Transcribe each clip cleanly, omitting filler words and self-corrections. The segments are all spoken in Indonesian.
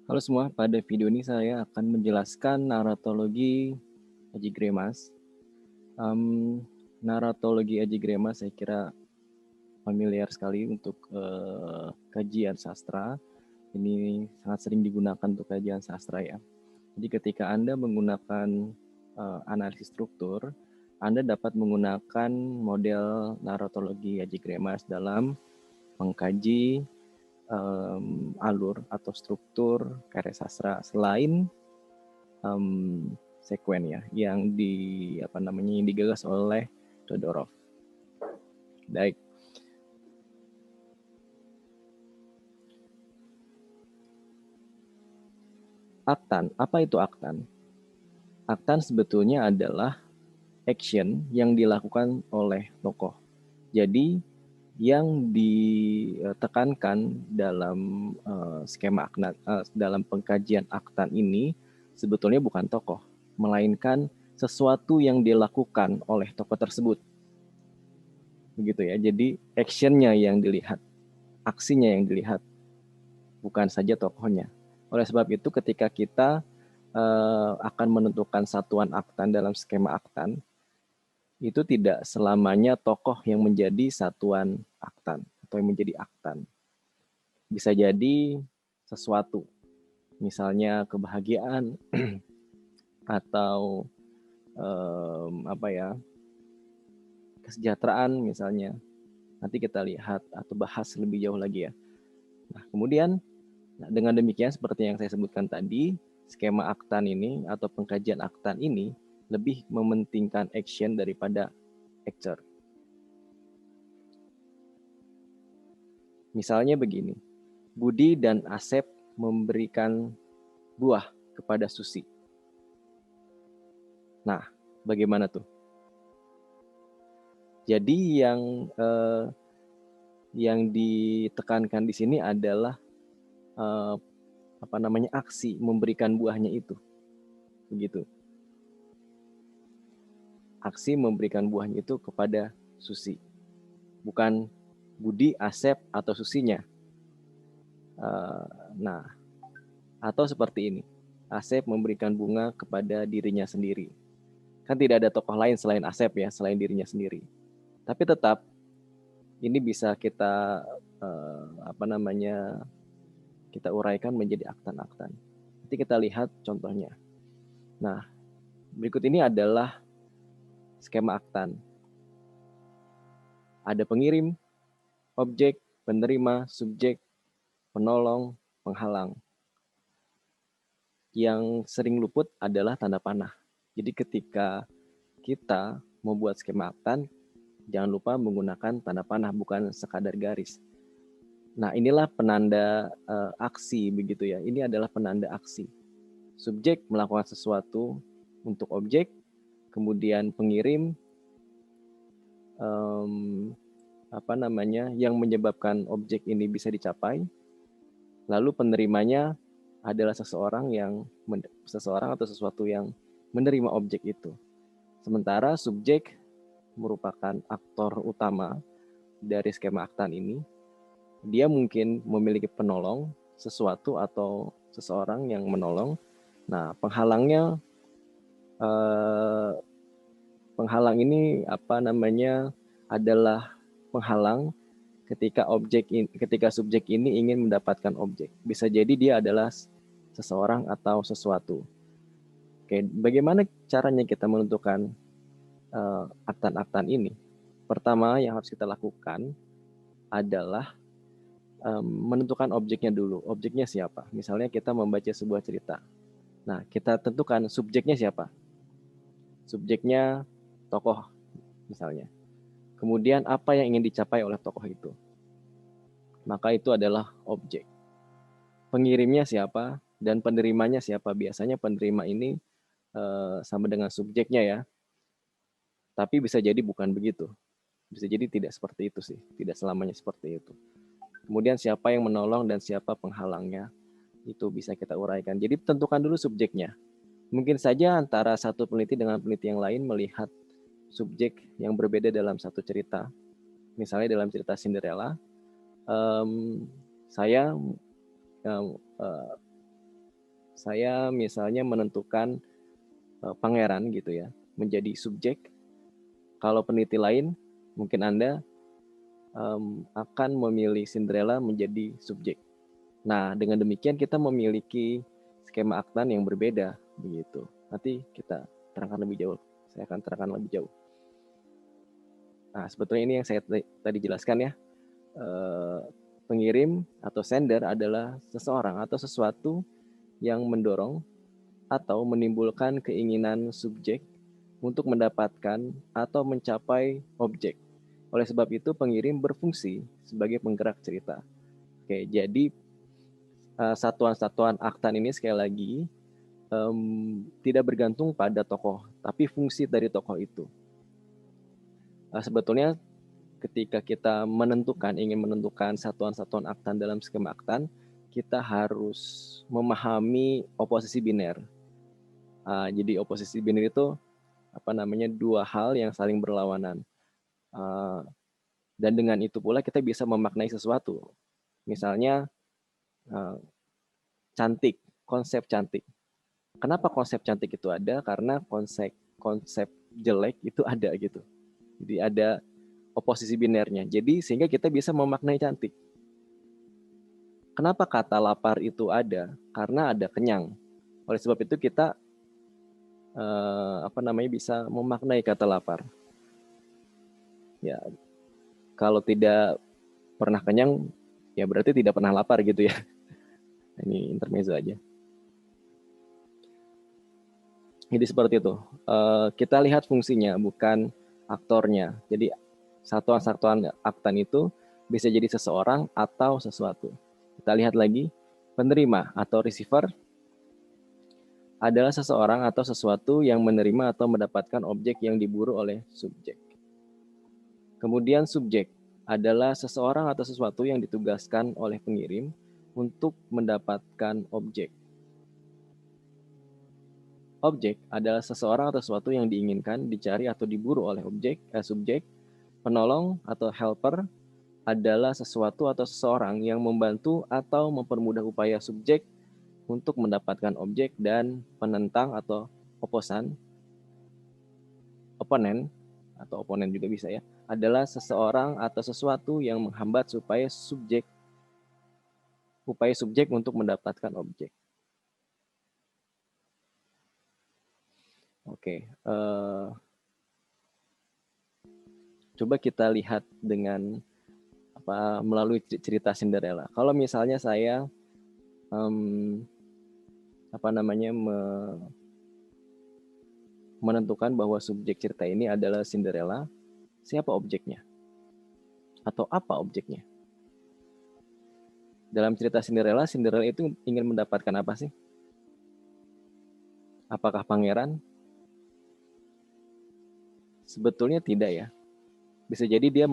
Halo semua, pada video ini saya akan menjelaskan naratologi Ajigremas. Naratologi Ajigremas saya kira familiar sekali untuk kajian sastra. Ini sangat sering digunakan untuk kajian sastra ya. Jadi ketika Anda menggunakan analisis struktur, Anda dapat menggunakan model naratologi Ajigremas dalam mengkaji alur atau struktur karya sastra selain sekuen ya yang yang digagas oleh Todorov. Baik. Aktan, apa itu aktan? Aktan sebetulnya adalah action yang dilakukan oleh tokoh. Jadi yang ditekankan dalam skema aktan, dalam pengkajian aktan ini sebetulnya bukan tokoh, melainkan sesuatu yang dilakukan oleh tokoh tersebut. Begitu ya. Jadi actionnya yang dilihat, aksinya yang dilihat, bukan saja tokohnya. Oleh sebab itu ketika kita akan menentukan satuan aktan dalam skema aktan, itu tidak selamanya tokoh yang menjadi satuan aktan atau yang menjadi aktan. Bisa jadi sesuatu, misalnya kebahagiaan atau kesejahteraan misalnya. Nanti kita lihat atau bahas lebih jauh lagi ya. Nah, kemudian dengan demikian seperti yang saya sebutkan tadi, skema aktan ini atau pengkajian aktan ini lebih mementingkan action daripada actor. Misalnya begini, Budi dan Asep memberikan buah kepada Susi. Nah, bagaimana tuh? Jadi yang ditekankan di sini adalah aksi memberikan buahnya itu, begitu. Aksi memberikan buahnya itu kepada Susi, bukan Budi, Asep atau Susinya. Nah, atau seperti ini, Asep memberikan bunga kepada dirinya sendiri. Kan tidak ada tokoh lain selain Asep ya, selain dirinya sendiri. Tapi tetap ini bisa kita kita uraikan menjadi aktan-aktan. Nanti kita lihat contohnya. Nah, berikut ini adalah skema aktan. Ada pengirim, objek, penerima, subjek, penolong, penghalang. Yang sering luput adalah tanda panah. Jadi ketika kita membuat skema aktan, jangan lupa menggunakan tanda panah, bukan sekadar garis. Nah, inilah penanda aksi begitu ya. Ini adalah penanda aksi. Subjek melakukan sesuatu untuk objek, kemudian pengirim yang menyebabkan objek ini bisa dicapai, lalu penerimanya adalah seseorang atau sesuatu yang menerima objek itu. Sementara subjek merupakan aktor utama dari skema aktan ini. Dia mungkin memiliki penolong, sesuatu atau seseorang yang menolong. Nah, penghalang ini adalah penghalang ketika subjek ini ingin mendapatkan objek. Bisa jadi dia adalah seseorang atau sesuatu. Oke, bagaimana caranya kita menentukan aktan-aktan ini? Pertama yang harus kita lakukan adalah menentukan objeknya dulu. Objeknya siapa? Misalnya kita membaca sebuah cerita. Nah, kita tentukan subjeknya siapa? Subjeknya tokoh misalnya. Kemudian apa yang ingin dicapai oleh tokoh itu? Maka itu adalah objek. Pengirimnya siapa dan penerimanya siapa? Biasanya penerima ini sama dengan subjeknya ya. Tapi bisa jadi bukan begitu. Bisa jadi tidak seperti itu sih. Tidak selamanya seperti itu. Kemudian siapa yang menolong dan siapa penghalangnya, itu bisa kita uraikan. Jadi tentukan dulu subjeknya. Mungkin saja antara satu peneliti dengan peneliti yang lain melihat subjek yang berbeda dalam satu cerita. Misalnya dalam cerita Cinderella, saya saya misalnya menentukan pangeran gitu ya menjadi subjek. Kalau peneliti lain, mungkin Anda akan memilih Cinderella menjadi subjek. Nah, dengan demikian kita memiliki skema aktan yang berbeda begitu. Nanti kita terangkan lebih jauh. Saya akan terangkan lebih jauh. Nah, sebetulnya ini yang saya tadi jelaskan ya. Pengirim atau sender adalah seseorang atau sesuatu yang mendorong atau menimbulkan keinginan subjek untuk mendapatkan atau mencapai objek. Oleh sebab itu, pengirim berfungsi sebagai penggerak cerita. Oke, jadi satuan-satuan aktan ini sekali lagi tidak bergantung pada tokoh, tapi fungsi dari tokoh itu. Sebetulnya ketika kita ingin menentukan satuan-satuan aktan dalam skema aktan, kita harus memahami oposisi biner. Jadi oposisi biner itu dua hal yang saling berlawanan. Dan dengan itu pula kita bisa memaknai sesuatu. Misalnya cantik, konsep cantik. Kenapa konsep cantik itu ada? Karena konsep jelek itu ada gitu. Jadi ada oposisi binernya. Jadi sehingga kita bisa memaknai cantik. Kenapa kata lapar itu ada? Karena ada kenyang. Oleh sebab itu kita bisa memaknai kata lapar. Ya, kalau tidak pernah kenyang, ya berarti tidak pernah lapar gitu ya. Ini intermezzo aja. Jadi seperti itu. Kita lihat fungsinya, bukan aktornya. Jadi satuan-satuan aktan itu bisa jadi seseorang atau sesuatu. Kita lihat lagi, penerima atau receiver adalah seseorang atau sesuatu yang menerima atau mendapatkan objek yang diburu oleh subjek. Kemudian subjek adalah seseorang atau sesuatu yang ditugaskan oleh pengirim untuk mendapatkan objek. Objek adalah seseorang atau sesuatu yang diinginkan, dicari atau diburu oleh subjek. Penolong atau helper adalah sesuatu atau seseorang yang membantu atau mempermudah upaya subjek untuk mendapatkan objek, dan penentang atau oponen atau oponen juga bisa ya, adalah seseorang atau sesuatu yang menghambat upaya subjek untuk mendapatkan objek. Oke, coba kita lihat dengan melalui cerita Cinderella. Kalau misalnya saya menentukan bahwa subjek cerita ini adalah Cinderella, siapa objeknya? Atau apa objeknya? Dalam cerita Cinderella, Cinderella itu ingin mendapatkan apa sih? Apakah pangeran? Sebetulnya tidak ya. Bisa jadi dia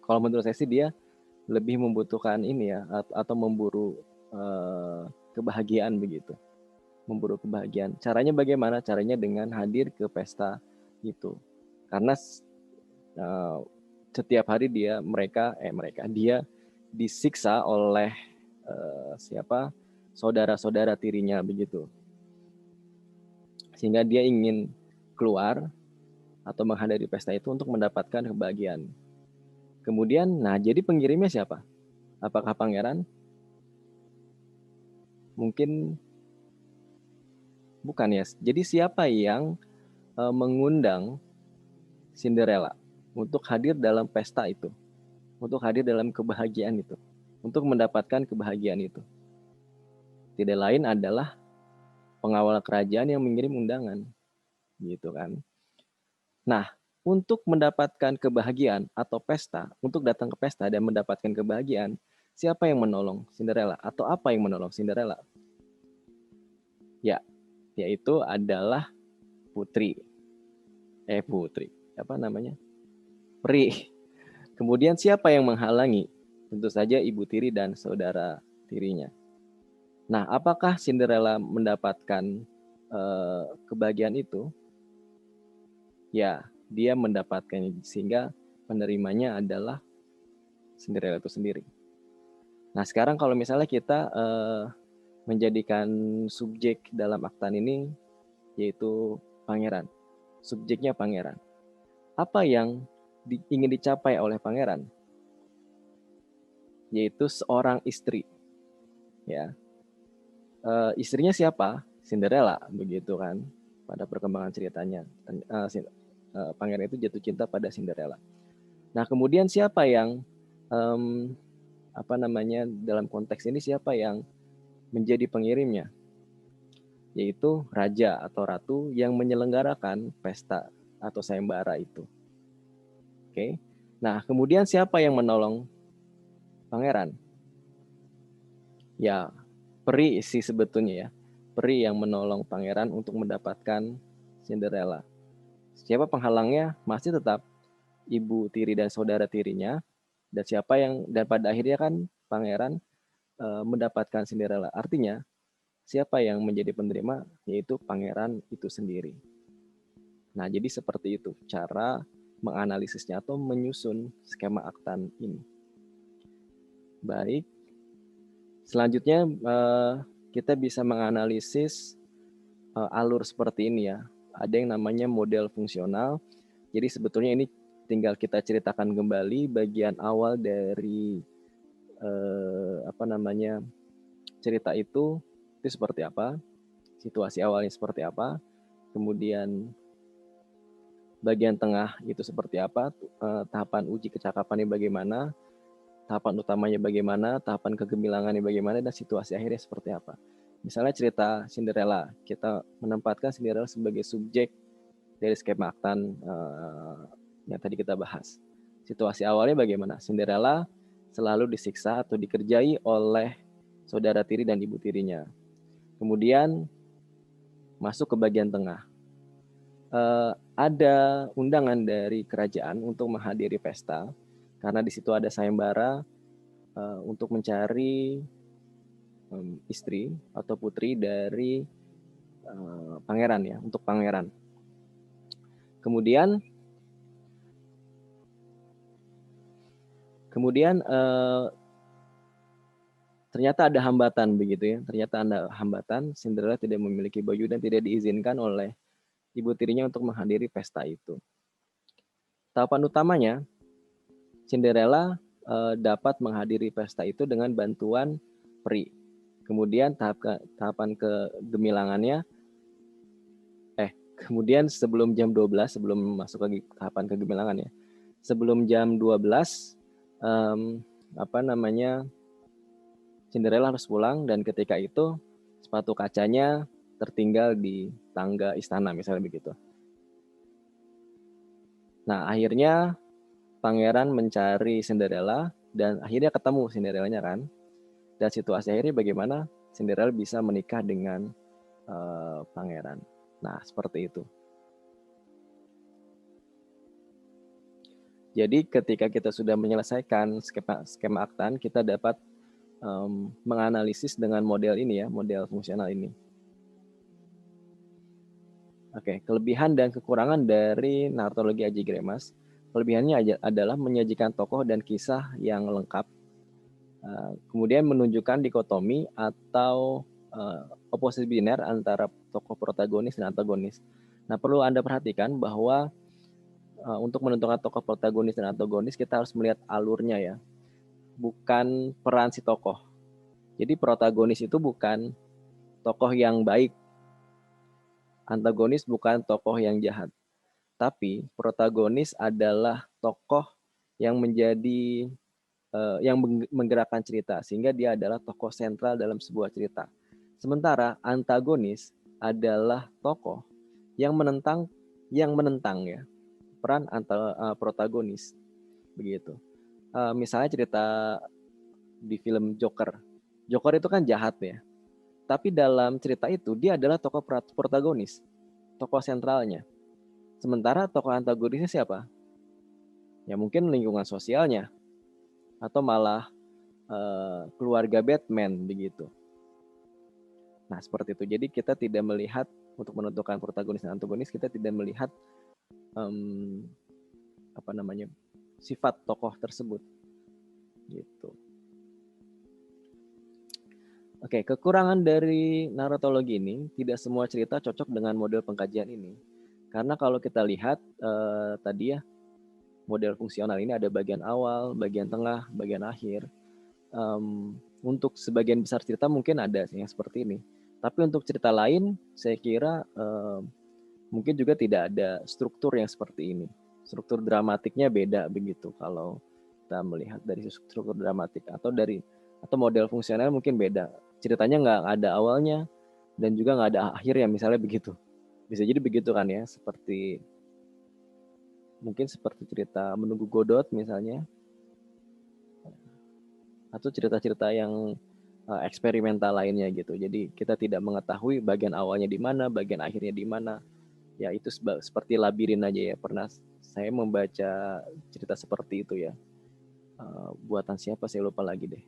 kalau menurut saya sih dia lebih membutuhkan ini ya, atau memburu kebahagiaan begitu. Memburu kebahagiaan. Caranya bagaimana? Caranya dengan hadir ke pesta itu. Karena setiap hari dia disiksa oleh saudara-saudara tirinya begitu. Sehingga dia ingin keluar atau menghadiri pesta itu untuk mendapatkan kebahagiaan. Kemudian, jadi pengirimnya siapa? Apakah pangeran? Mungkin bukan ya. Jadi siapa yang mengundang Cinderella untuk hadir dalam pesta itu, untuk hadir dalam kebahagiaan itu, untuk mendapatkan kebahagiaan itu? Tidak lain adalah pengawal kerajaan yang mengirim undangan, gitu kan? Nah, untuk mendapatkan kebahagiaan atau pesta, untuk datang ke pesta dan mendapatkan kebahagiaan, siapa yang menolong Cinderella atau apa yang menolong Cinderella? Ya, yaitu adalah putri. Peri. Kemudian siapa yang menghalangi? Tentu saja ibu tiri dan saudara tirinya. Nah, apakah Cinderella mendapatkan kebahagiaan itu? Ya, dia mendapatkannya, sehingga penerimanya adalah Cinderella itu sendiri. Nah, sekarang kalau misalnya kita menjadikan subjek dalam Aktan ini yaitu pangeran. Subjeknya pangeran. Apa yang ingin dicapai oleh pangeran? Yaitu seorang istri. Ya, istrinya siapa? Cinderella, begitu kan? Pada perkembangan ceritanya, pangeran itu jatuh cinta pada Cinderella. Nah, kemudian siapa yang dalam konteks ini siapa yang menjadi pengirimnya? Yaitu raja atau ratu yang menyelenggarakan pesta atau sayembara itu. Oke. Nah, kemudian siapa yang menolong pangeran? Ya, peri sih sebetulnya ya. Peri yang menolong pangeran untuk mendapatkan Cinderella. Siapa penghalangnya? Masih tetap ibu tiri dan saudara tirinya. Dan pada akhirnya kan pangeran mendapatkan Cinderella. Artinya siapa yang menjadi penerima? Yaitu pangeran itu sendiri. Nah, jadi seperti itu cara menganalisisnya atau menyusun skema Aktan ini. Baik, selanjutnya kita bisa menganalisis alur seperti ini ya. Ada yang namanya model fungsional. Jadi sebetulnya ini tinggal kita ceritakan kembali bagian awal dari cerita itu seperti apa, situasi awalnya seperti apa, kemudian bagian tengah itu seperti apa, tahapan uji kecakapannya bagaimana, tahapan utamanya bagaimana, tahapan kegemilangannya bagaimana, dan situasi akhirnya seperti apa. Misalnya cerita Cinderella, kita menempatkan Cinderella sebagai subjek dari skema Aktan yang tadi kita bahas. Situasi awalnya bagaimana? Cinderella selalu disiksa atau dikerjai oleh saudara tiri dan ibu tirinya. Kemudian masuk ke bagian tengah. Ada undangan dari kerajaan untuk menghadiri pesta, karena di situ ada sayembara untuk mencari istri atau putri dari pangeran ya, untuk pangeran. Kemudian ternyata ada hambatan begitu ya. Ternyata ada hambatan, Cinderella tidak memiliki baju dan tidak diizinkan oleh ibu tirinya untuk menghadiri pesta itu. Tahapan utamanya, Cinderella dapat menghadiri pesta itu dengan bantuan peri. Kemudian tahapan kegemilangannya, kemudian sebelum jam 12, sebelum masuk ke tahapan kegemilangannya, sebelum jam 12, Cinderella harus pulang, dan ketika itu sepatu kacanya tertinggal di tangga istana, misalnya begitu. Nah, akhirnya pangeran mencari Cinderella dan akhirnya ketemu Cinderellanya kan. Dan situasi akhirnya bagaimana Cinderella bisa menikah dengan pangeran. Nah, seperti itu. Jadi ketika kita sudah menyelesaikan skema Aktan, kita dapat menganalisis dengan model ini ya, model fungsional ini. Oke, kelebihan dan kekurangan dari narratologi Aji Gremas. Kelebihannya adalah menyajikan tokoh dan kisah yang lengkap, kemudian menunjukkan dikotomi atau oposisi biner antara tokoh protagonis dan antagonis. Nah, perlu Anda perhatikan bahwa untuk menentukan tokoh protagonis dan antagonis, kita harus melihat alurnya ya, bukan peran si tokoh. Jadi protagonis itu bukan tokoh yang baik, antagonis bukan tokoh yang jahat. Tapi protagonis adalah tokoh yang menjadi yang menggerakkan cerita, sehingga dia adalah tokoh sentral dalam sebuah cerita. Sementara antagonis adalah tokoh yang menentang ya peran protagonis begitu. Misalnya cerita di film Joker. Joker itu kan jahat ya. Tapi dalam cerita itu dia adalah tokoh protagonis, tokoh sentralnya. Sementara tokoh antagonisnya siapa? Ya mungkin lingkungan sosialnya atau malah keluarga Batman begitu. Nah, seperti itu. Jadi kita tidak melihat, untuk menentukan protagonis dan antagonis, kita tidak melihat sifat tokoh tersebut gitu. Oke, kekurangan dari narratologi ini, tidak semua cerita cocok dengan model pengkajian ini. Karena kalau kita lihat tadi ya, model fungsional ini ada bagian awal, bagian tengah, bagian akhir. Untuk sebagian besar cerita mungkin ada yang seperti ini. Tapi untuk cerita lain, saya kira mungkin juga tidak ada struktur yang seperti ini. Struktur dramatiknya beda begitu kalau kita melihat dari struktur dramatik atau model fungsional mungkin beda. Ceritanya nggak ada awalnya dan juga nggak ada akhirnya misalnya begitu. Bisa jadi begitu kan ya, mungkin seperti cerita Menunggu Godot misalnya, atau cerita-cerita yang eksperimental lainnya gitu. Jadi kita tidak mengetahui bagian awalnya di mana, bagian akhirnya di mana. Ya itu seperti labirin aja ya. Pernah saya membaca cerita seperti itu ya. Buatan siapa saya lupa lagi deh.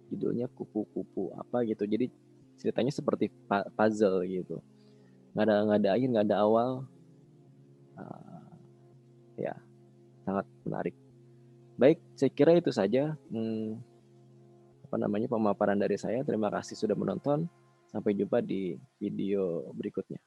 Judulnya Kupu-kupu apa gitu. Jadi ceritanya seperti puzzle gitu. Nggak ada akhir, nggak ada awal. Ya sangat menarik. Baik, saya kira itu saja pemaparan dari saya. Terima kasih sudah menonton. Sampai jumpa di video berikutnya.